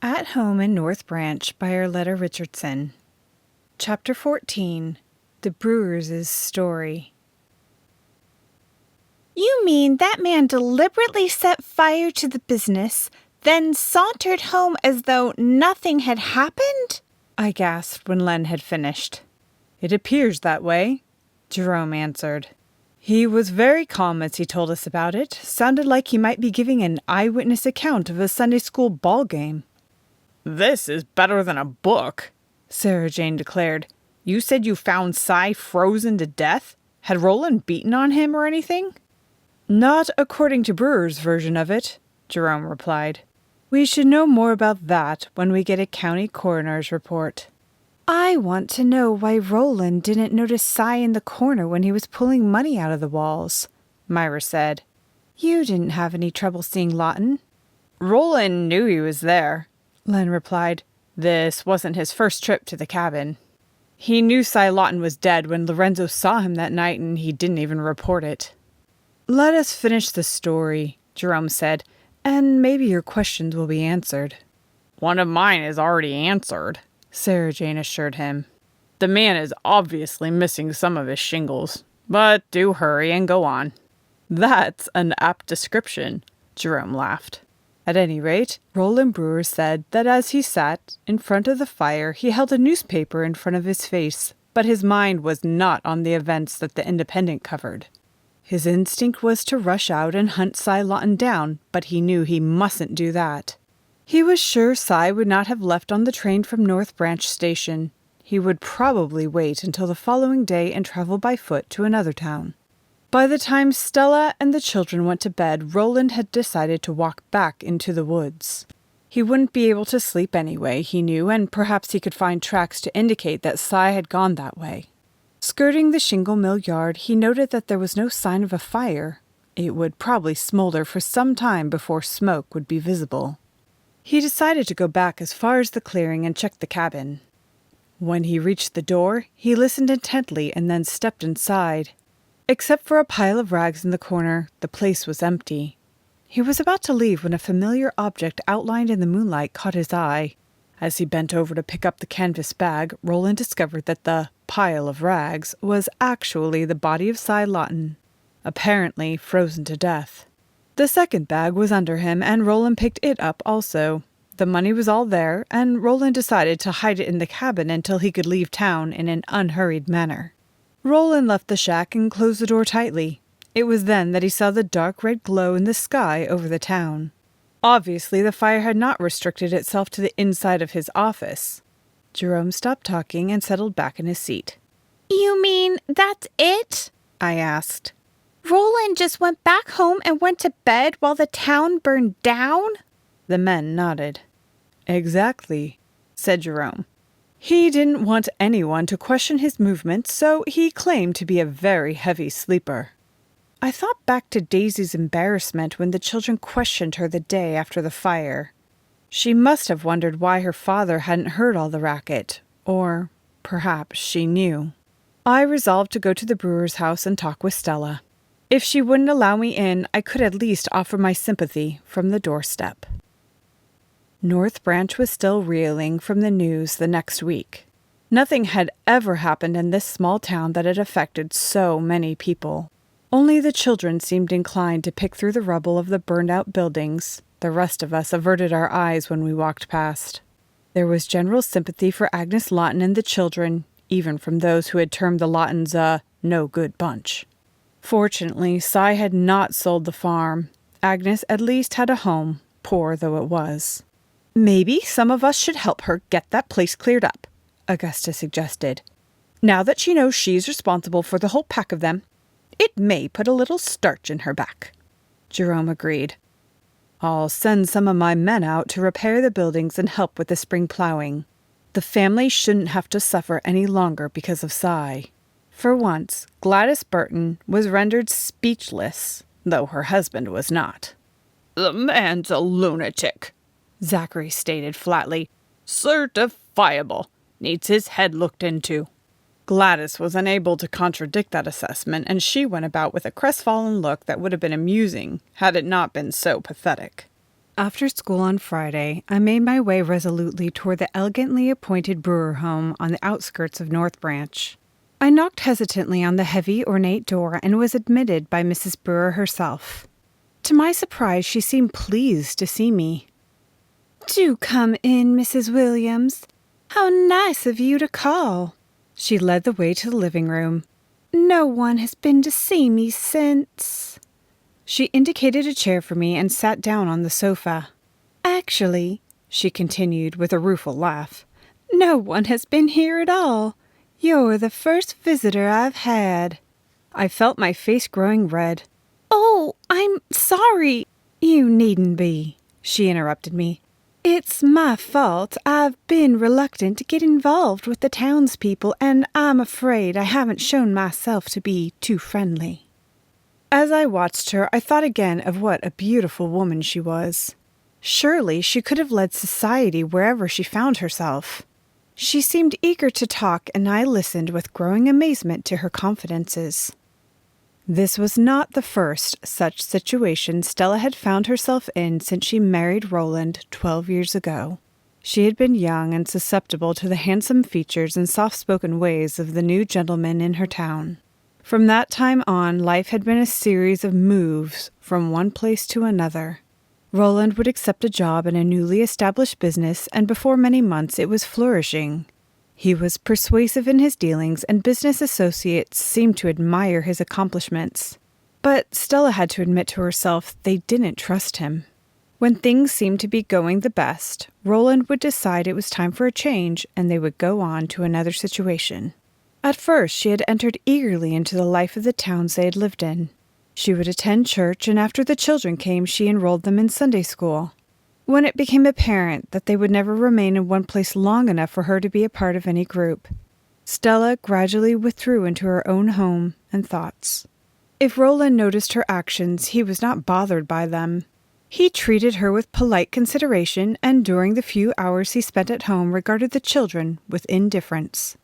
At Home in North Branch by Arleta Richardson. Chapter 14. The Brewers' Story. You mean that man deliberately set fire to the business, then sauntered home as though nothing had happened? I gasped when Len had finished. It appears that way, Jerome answered. He was very calm as he told us about it. Sounded like he might be giving an eyewitness account of a Sunday school ball game. "This is better than a book," Sarah Jane declared. "You said you found Cy frozen to death? Had Roland beaten on him or anything?" "Not according to Brewer's version of it," Jerome replied. "We should know more about that when we get a county coroner's report." I want to know why Roland didn't notice Cy in the corner when he was pulling money out of the walls, Myra said. You didn't have any trouble seeing Lawton. Roland knew he was there, Len replied. This wasn't his first trip to the cabin. He knew Cy Lawton was dead when Lorenzo saw him that night, and he didn't even report it. "Let us finish the story," Jerome said, "and maybe your questions will be answered." "One of mine is already answered," Sarah Jane assured him. "The man is obviously missing some of his shingles, but do hurry and go on." "That's an apt description," Jerome laughed. At any rate, Roland Brewers said that as he sat in front of the fire, he held a newspaper in front of his face, but his mind was not on the events that the Independent covered. His instinct was to rush out and hunt Cy Lawton down, but he knew he mustn't do that. He was sure Cy would not have left on the train from North Branch Station. He would probably wait until the following day and travel by foot to another town. By the time Stella and the children went to bed, Roland had decided to walk back into the woods. He wouldn't be able to sleep anyway, he knew, and perhaps he could find tracks to indicate that Cy had gone that way. Skirting the shingle mill yard, he noted that there was no sign of a fire. It would probably smolder for some time before smoke would be visible. He decided to go back as far as the clearing and check the cabin. When he reached the door, he listened intently and then stepped inside. Except for a pile of rags in the corner, the place was empty. He was about to leave when a familiar object outlined in the moonlight caught his eye. As he bent over to pick up the canvas bag, Roland discovered that the pile of rags was actually the body of Cy Lawton, apparently frozen to death. The second bag was under him, and Roland picked it up also. The money was all there, and Roland decided to hide it in the cabin until he could leave town in an unhurried manner. Roland left the shack and closed the door tightly. It was then that he saw the dark red glow in the sky over the town. Obviously, the fire had not restricted itself to the inside of his office. Jerome stopped talking and settled back in his seat. You mean that's it? I asked. Roland just went back home and went to bed while the town burned down? The men nodded. Exactly, said Jerome. He didn't want anyone to question his movements, so he claimed to be a very heavy sleeper. I thought back to Daisy's embarrassment when the children questioned her the day after the fire. She must have wondered why her father hadn't heard all the racket, or perhaps she knew. I resolved to go to the brewer's house and talk with Stella. If she wouldn't allow me in, I could at least offer my sympathy from the doorstep. North Branch was still reeling from the news the next week. Nothing had ever happened in this small town that had affected so many people. Only the children seemed inclined to pick through the rubble of the burned-out buildings. The rest of us averted our eyes when we walked past. There was general sympathy for Agnes Lawton and the children, even from those who had termed the Lawtons a no-good bunch. Fortunately, Cy had not sold the farm. Agnes at least had a home, poor though it was. "Maybe some of us should help her get that place cleared up," Augusta suggested. "Now that she knows she's responsible for the whole pack of them, it may put a little starch in her back." Jerome agreed. "I'll send some of my men out to repair the buildings and help with the spring plowing. The family shouldn't have to suffer any longer because of Cy." For once, Gladys Burton was rendered speechless, though her husband was not. "The man's a lunatic," Zachary stated flatly. "Certifiable. Needs his head looked into." Gladys was unable to contradict that assessment, and she went about with a crestfallen look that would have been amusing had it not been so pathetic. After school on Friday, I made my way resolutely toward the elegantly appointed brewer home on the outskirts of North Branch. I knocked hesitantly on the heavy, ornate door and was admitted by Mrs. Brewer herself. To my surprise, she seemed pleased to see me. "Do come in, Mrs. Williams. How nice of you to call." She led the way to the living room. "No one has been to see me since—" She indicated a chair for me and sat down on the sofa. "Actually," she continued with a rueful laugh, "no one has been here at all. You're the first visitor I've had." I felt my face growing red. "Oh, I'm sorry." "You needn't be," she interrupted me. "It's my fault. I've been reluctant to get involved with the townspeople, and I'm afraid I haven't shown myself to be too friendly." As I watched her, I thought again of what a beautiful woman she was. Surely she could have led society wherever she found herself. She seemed eager to talk, and I listened with growing amazement to her confidences. This was not the first such situation Stella had found herself in since she married Roland 12 years ago. She had been young and susceptible to the handsome features and soft-spoken ways of the new gentleman in her town. From that time on, life had been a series of moves from one place to another. Roland would accept a job in a newly established business, and before many months it was flourishing. He was persuasive in his dealings, and business associates seemed to admire his accomplishments. But Stella had to admit to herself they didn't trust him. When things seemed to be going the best, Roland would decide it was time for a change, and they would go on to another situation. At first, she had entered eagerly into the life of the towns they had lived in. She would attend church, and after the children came, she enrolled them in Sunday school. When it became apparent that they would never remain in one place long enough for her to be a part of any group, Stella gradually withdrew into her own home and thoughts. If Roland noticed her actions, he was not bothered by them. He treated her with polite consideration, and during the few hours he spent at home regarded the children with indifference.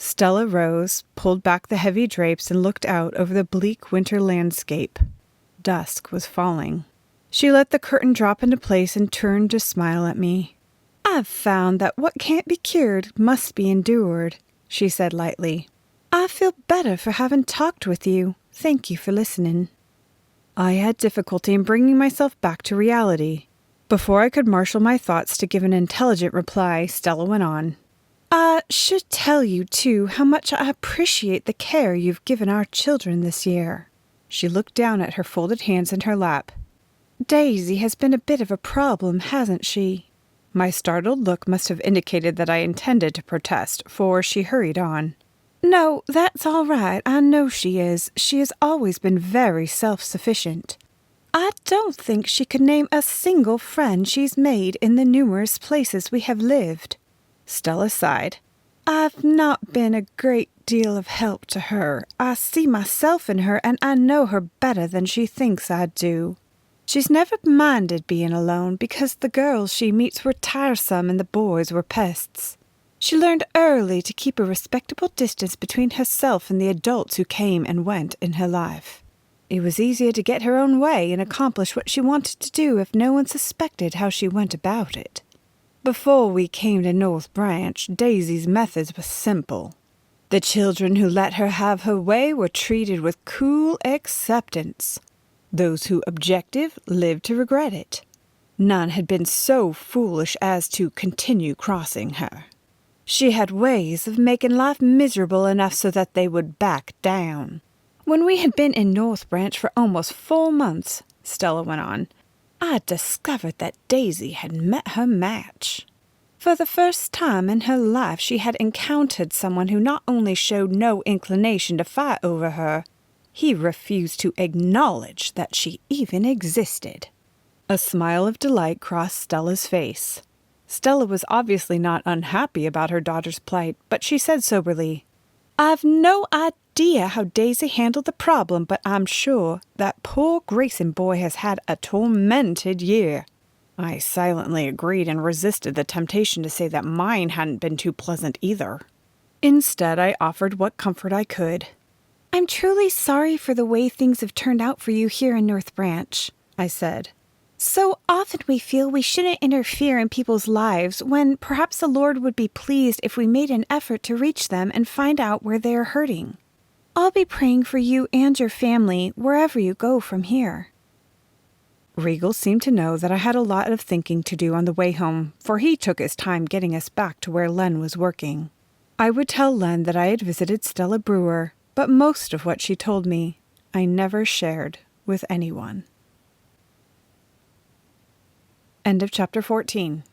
Stella rose, pulled back the heavy drapes, and looked out over the bleak winter landscape. Dusk was falling. She let the curtain drop into place and turned to smile at me. "I've found that what can't be cured must be endured," she said lightly. "I feel better for having talked with you. Thank you for listening." I had difficulty in bringing myself back to reality. Before I could marshal my thoughts to give an intelligent reply, Stella went on. "I should tell you, too, how much I appreciate the care you've given our children this year." She looked down at her folded hands in her lap. "Daisy has been a bit of a problem, hasn't she?" My startled look must have indicated that I intended to protest, for she hurried on. "No, that's all right. I know she is. She has always been very self-sufficient. I don't think she could name a single friend she's made in the numerous places we have lived." Stella sighed. "I've not been a great deal of help to her. I see myself in her, and I know her better than she thinks I do. She's never minded being alone because the girls she meets were tiresome and the boys were pests. She learned early to keep a respectable distance between herself and the adults who came and went in her life. It was easier to get her own way and accomplish what she wanted to do if no one suspected how she went about it. Before we came to North Branch, Daisy's methods were simple. The children who let her have her way were treated with cool acceptance. Those who objected lived to regret it. None had been so foolish as to continue crossing her. She had ways of making life miserable enough so that they would back down. When we had been in North Branch for almost 4 months, Stella went on, I discovered that Daisy had met her match. For the first time in her life she had encountered someone who not only showed no inclination to fight over her, he refused to acknowledge that she even existed. A smile of delight crossed Stella's face. Stella was obviously not unhappy about her daughter's plight, but she said soberly, I've no idea how Daisy handled the problem, but I'm sure that poor Grayson boy has had a tormented year. I silently agreed and resisted the temptation to say that mine hadn't been too pleasant either. Instead, I offered what comfort I could. I'm truly sorry for the way things have turned out for you here in North Branch, I said. So often we feel we shouldn't interfere in people's lives when perhaps the Lord would be pleased if we made an effort to reach them and find out where they are hurting. I'll be praying for you and your family wherever you go from here. Regal seemed to know that I had a lot of thinking to do on the way home, for he took his time getting us back to where Len was working. I would tell Len that I had visited Stella Brewer, but most of what she told me, I never shared with anyone. End of chapter 14.